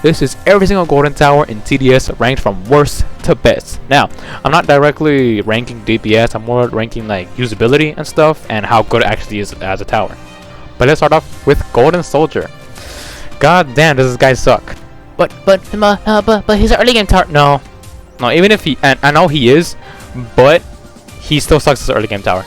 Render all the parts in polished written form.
This is every single golden tower in TDS ranked from worst to best. Now, I'm not directly ranking DPS, I'm more ranking like usability and stuff and how good it actually is as a tower. But let's start off with Golden Soldier. God damn, does this guy suck. But he's an early game tower. No, even if he, and I know he is, but he still sucks as an early game tower.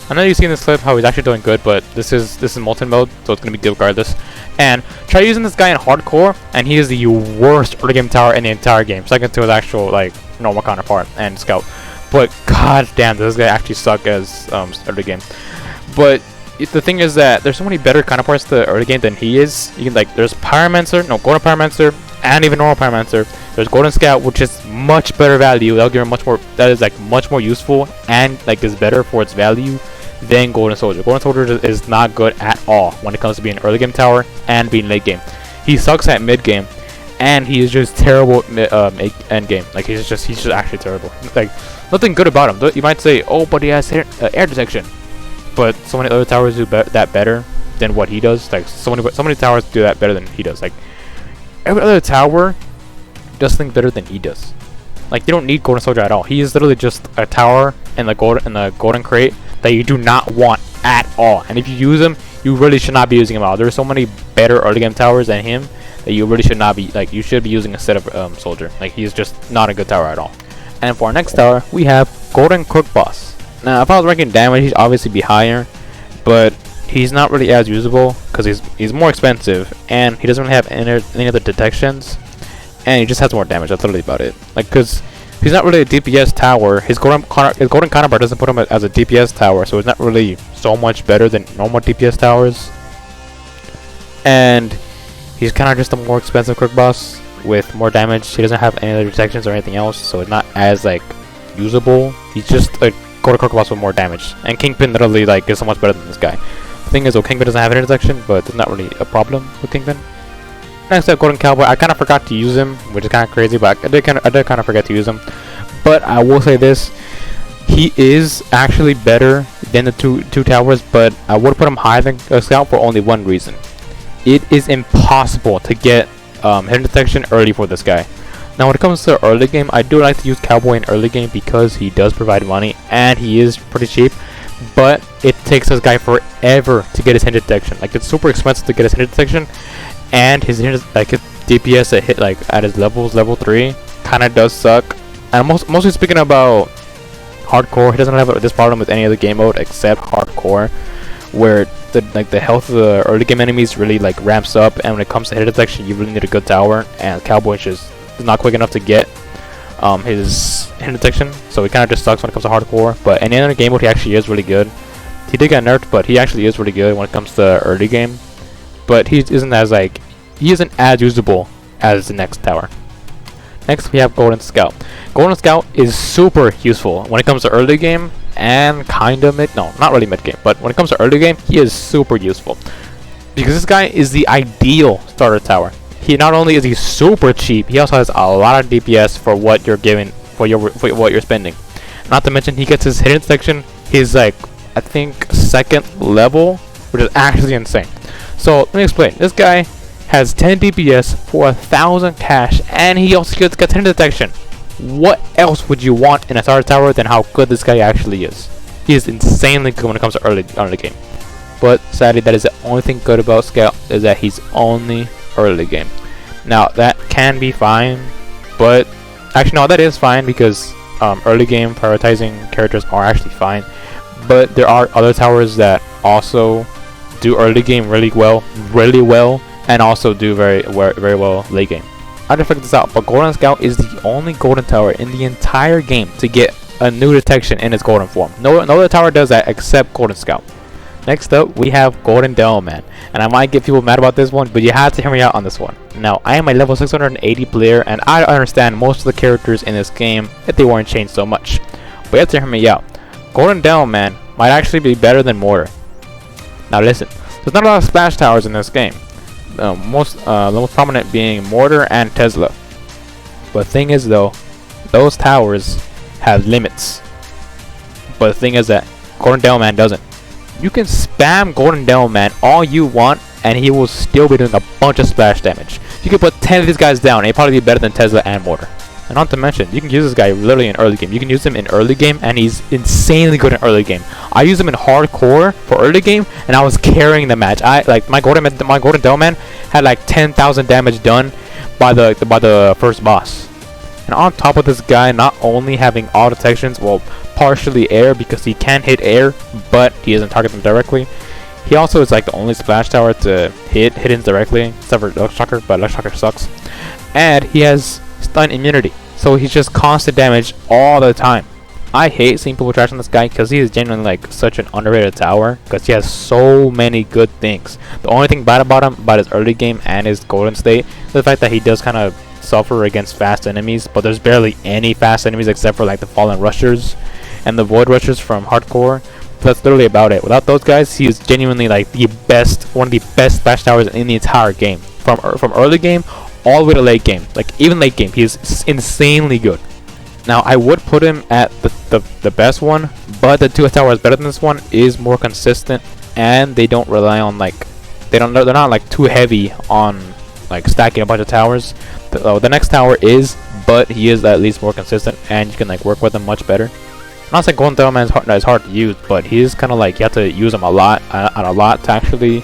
I know you've seen this clip how he's actually doing good, but this is Molten mode, so it's gonna be good regardless. And try using this guy in hardcore, and he is the worst early game tower in the entire game, second to his actual like normal counterpart and scout. But god damn, does this guy actually suck as early game. But the thing is that there's so many better counterparts to early game than he is. You can like there's Pyromancer, Golden Pyromancer, and even normal Pyromancer. There's Golden Scout, which is much better value. That'll give him much more. That is like much more useful and like is better for its value than Golden Soldier. Golden Soldier is not good at all when it comes to being early game tower and being late game. He sucks at mid game, and he is just terrible at end game. Like he's just actually terrible. Like nothing good about him. You might say, oh, but he has air detection. But so many other towers do that better than what he does. Like so many towers do that better than he does. Like every other tower does things better than he does. Like you don't need Golden Soldier at all. He is literally just a tower in the golden crate that you do not want at all. And if you use him, you really should not be using him at all. There are so many better early game towers than him that you really should not be like. You should be using instead of Soldier. Like he's just not a good tower at all. And for our next tower, we have Golden Cook Boss. Now, if I was ranking damage, he'd obviously be higher, but he's not really as usable because he's more expensive and he doesn't really have any other detections, and he just has more damage. That's literally about it. Like, because he's not really a DPS tower. His golden counterpart doesn't put him as a DPS tower, so it's not really so much better than normal DPS towers. And he's kind of just a more expensive quick boss with more damage. He doesn't have any other detections or anything else, so it's not as like usable. He's just a Golden Cook Boss with more damage, and Kingpin literally like is so much better than this guy. The thing is, well, Kingpin doesn't have any detection, but there's not really a problem with Kingpin. Next up, Golden Cowboy. I kind of forgot to use him, which is kind of crazy, but I did kind of forget to use him. But I will say this: he is actually better than the two towers, but I would put him higher than Scout for only one reason. It is impossible to get hidden detection early for this guy. Now, when it comes to early game, I do like to use Cowboy in early game because he does provide money and he is pretty cheap. But it takes this guy forever to get his hidden detection. Like it's super expensive to get his hidden detection, and his DPS at his level 3 kind of does suck. And mostly speaking about hardcore, he doesn't have this problem with any other game mode except hardcore, where the health of the early game enemies really like ramps up, and when it comes to hidden detection, you really need a good tower, and Cowboy is not quick enough to get his hidden detection, so he kind of just sucks when it comes to hardcore. But any other game mode, he actually is really good. He did get nerfed, but he actually is really good when it comes to early game. But he isn't as usable as the next tower. Next, we have Golden Scout. Golden Scout is super useful when it comes to early game and kind of not really mid game, but when it comes to early game, he is super useful because this guy is the ideal starter tower. He not only is he super cheap, he also has a lot of DPS for what you're giving for what you're spending. Not to mention he gets his hidden detection. He's like I think 2nd level, which is actually insane. So let me explain. This guy has 10 DPS for 1,000 cash, and he also gets hidden detection. What else would you want in a starter tower than how good this guy actually is? He is insanely good when it comes to early game. But sadly, that is the only thing good about Scout, is that he's only early game. Now that can be fine, but actually no, that is fine because early game prioritizing characters are actually fine. But there are other towers that also do early game really well, and also do very well late game. I just figured this out, but Golden Scout is the only golden tower in the entire game to get a new detection in its golden form. No other tower does that except Golden Scout. Next up, we have Golden Devilman, and I might get people mad about this one, but you have to hear me out on this one. Now, I am a level 680 player, and I understand most of the characters in this game if they weren't changed so much. But you have to hear me out. Golden Devilman might actually be better than Mortar. Now listen, there's not a lot of splash towers in this game. The most prominent being Mortar and Tesla. But the thing is though, those towers have limits. But the thing is that Golden Devilman doesn't. You can spam Golden Devilman all you want, and he will still be doing a bunch of splash damage. You could put 10 of these guys down, and he'd probably be better than Tesla and Mortar. And not to mention, you can use this guy literally in early game. You can use him in early game, and he's insanely good in early game. I use him in hardcore for early game, and I was carrying the match. My Golden Devilman had like 10,000 damage done by the first boss. And on top of this guy not only having all detections, well, partially air because he can hit air, but he doesn't target them directly. He also is like the only splash tower to hit hidden directly, except for Lux Shocker, but Lux Shocker sucks. And he has stun immunity, so he's just constant damage all the time. I hate seeing people trash on this guy because he is genuinely like such an underrated tower because he has so many good things. The only thing bad about him, about his early game and his golden state, is the fact that he does kind of suffer against fast enemies, but there's barely any fast enemies except for like the Fallen Rushers and the Void Rushers from hardcore. That's literally about it. Without those guys, he is genuinely like one of the best splash towers in the entire game. From early game all the way to late game, like even late game, he is insanely good. Now I would put him at the best one, but the 2S tower is better than this one, is more consistent, and they don't rely on like they're not like too heavy on like stacking a bunch of towers. The next tower is, but he is at least more consistent, and you can like work with him much better. I'm not saying Golden Devilman is hard to use, but he's kind of like you have to use him a lot to actually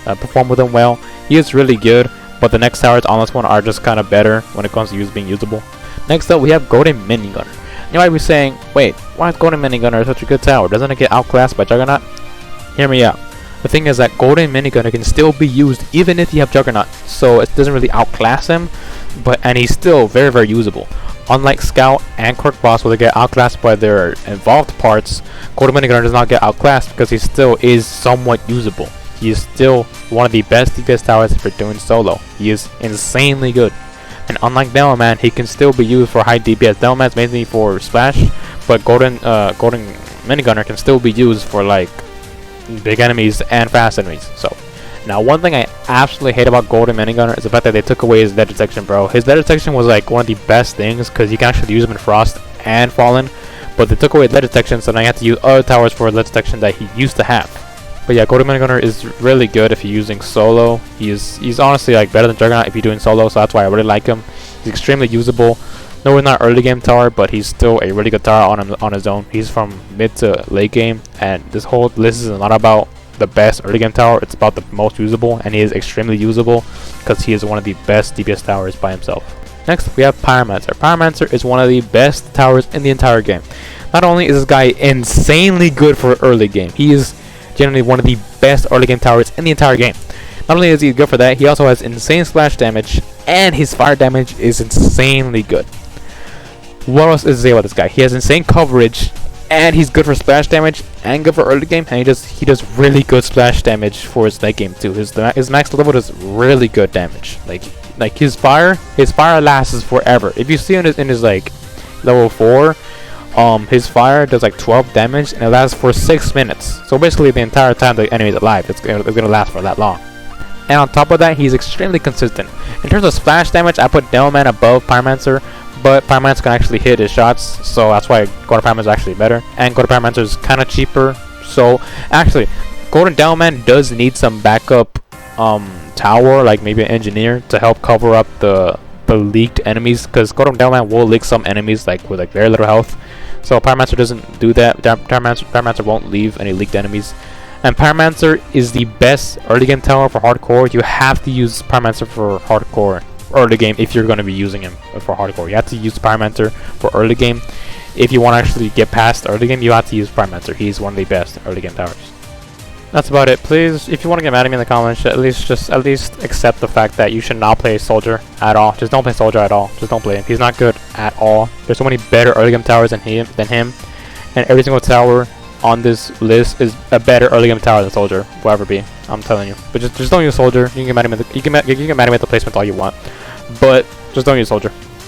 perform with him well. He is really good, but the next towers on this one are just kind of better when it comes to being usable. Next up, we have Golden Minigunner. You might be saying, wait, why is Golden Minigunner such a good tower? Doesn't it get outclassed by Juggernaut? Hear me out. The thing is that Golden Minigunner can still be used even if you have Juggernaut, so it doesn't really outclass him, and he's still very, very usable. Unlike Scout and Quirk Boss, where they get outclassed by their involved parts, Golden Minigunner does not get outclassed because he still is somewhat usable. He is still one of the best DPS towers for doing solo. He is insanely good. And unlike Devilman, he can still be used for high DPS. Devilman's mainly for splash, but Golden Minigunner can still be used for like big enemies and fast enemies. So now one thing I absolutely hate about Golden Minigunner is the fact that they took away his dead detection, bro. His dead detection was like one of the best things because you can actually use him in Frost and Fallen, but they took away lead detection, so now you have to use other towers for lead detection that he used to have. But yeah, Golden Minigunner is really good if you're using solo. He's honestly like better than Juggernaut if you're doing solo, so that's why I really like him. He's extremely usable. No, we're not early game tower, but he's still a really good tower on his own. He's from mid to late game, and this whole list is not about the best early game tower. It's about the most usable, and he is extremely usable because he is one of the best DPS towers by himself. Next, we have Pyromancer. Pyromancer is one of the best towers in the entire game. Not only is this guy insanely good for early game, he is generally one of the best early game towers in the entire game. Not only is he good for that, he also has insane splash damage, and his fire damage is insanely good. What else is to say about this guy? He has insane coverage, and he's good for splash damage and good for early game, and he does really good splash damage for his late game too. His max level does really good damage. Like his fire lasts forever. If you see in his like level 4, his fire does like 12 damage and it lasts for 6 minutes. So basically the entire time the enemy is alive, it's gonna last for that long. And on top of that, he's extremely consistent. In terms of splash damage, I put Devilman above Pyromancer, but Pyromancer can actually hit his shots, so that's why Golden Pyromancer is actually better. And Golden Pyromancer is kind of cheaper, so actually Golden Devilman does need some backup tower, like maybe an engineer, to help cover up the leaked enemies, because Golden Devilman will leak some enemies like with like very little health. So Pyromancer doesn't do that. Pyromancer won't leave any leaked enemies. And Pyromancer is the best early game tower for hardcore. You have to use Pyromancer for hardcore early game if you're going to be using him for hardcore. You have to use Pyromancer for early game. If you want to actually get past early game, you have to use Pyromancer. He's one of the best early game towers. That's about it. Please, if you want to get mad at me in the comments, at least accept the fact that you should not play Soldier at all. Just don't play Soldier at all. Just don't play him. He's not good at all. There's so many better early game towers than him, and every single tower on this list is a better early game tower than Soldier will ever be. I'm telling you. But just don't use Soldier. You can get mad at me. You can get mad at me at the placement all you want, but just don't use Soldier.